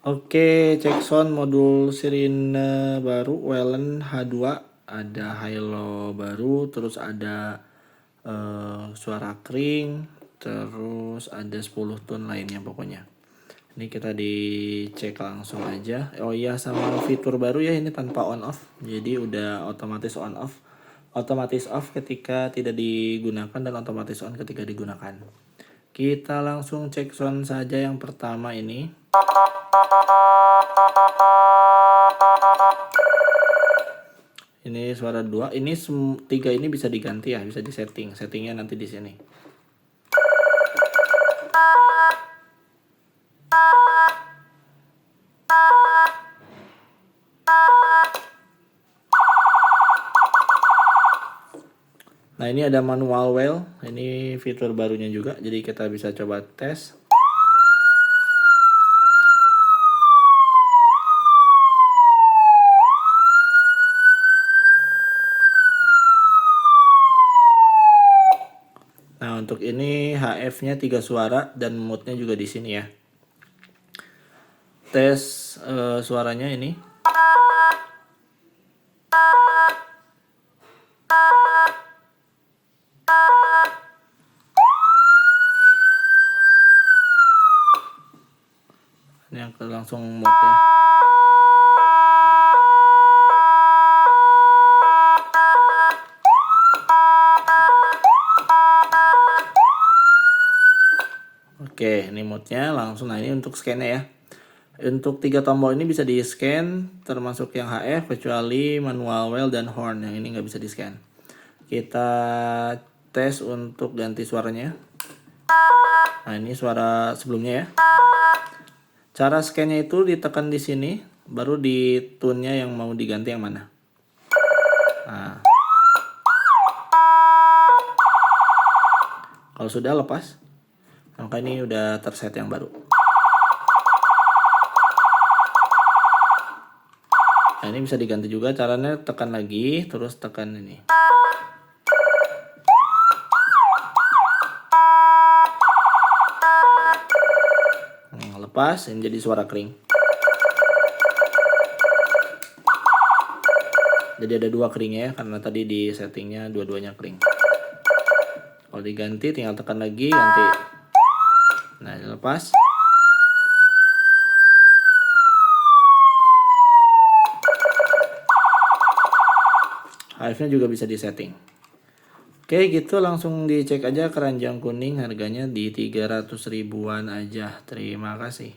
Oke, cek sound modul sirine baru Welen H2, ada high-low baru, terus ada suara kring, terus ada 10 tone lainnya pokoknya. Ini kita dicek langsung aja. Oh iya, sama fitur baru ya, ini tanpa on off. Jadi udah otomatis on off. Otomatis off ketika tidak digunakan dan otomatis on ketika digunakan. Kita langsung cek sound saja yang pertama ini. Ini suara 2, ini 3 ini bisa diganti ya, bisa disetting. Settingnya nanti di sini. Nah, ini ada manual well, ini fitur barunya juga, jadi kita bisa coba tes. Nah, untuk ini HF-nya 3 suara dan mode-nya juga di sini ya. Tes suaranya ini. Ini yang langsung mode-nya. Oke, ini mode-nya langsung. Nah, ini untuk scan-nya ya. Untuk 3 tombol ini bisa di scan, termasuk yang HF, kecuali manual well dan horn. Yang ini nggak bisa di scan. Kita tes untuk ganti suaranya. Nah, ini suara sebelumnya ya. Cara scan-nya itu ditekan di sini, baru di tune-nya yang mau diganti yang mana. Nah, kalau sudah lepas, maka ini udah terset yang baru. Nah, ini bisa diganti juga, caranya tekan lagi, terus tekan ini. Nah, lepas, ini jadi suara kering. Jadi ada 2 keringnya ya, karena tadi di settingnya dua-duanya kering. Kalau diganti tinggal tekan lagi, ganti. Nah, lepas. HF-nya juga bisa disetting. Oke, gitu langsung dicek aja keranjang kuning, harganya di 300 ribuan aja. Terima kasih.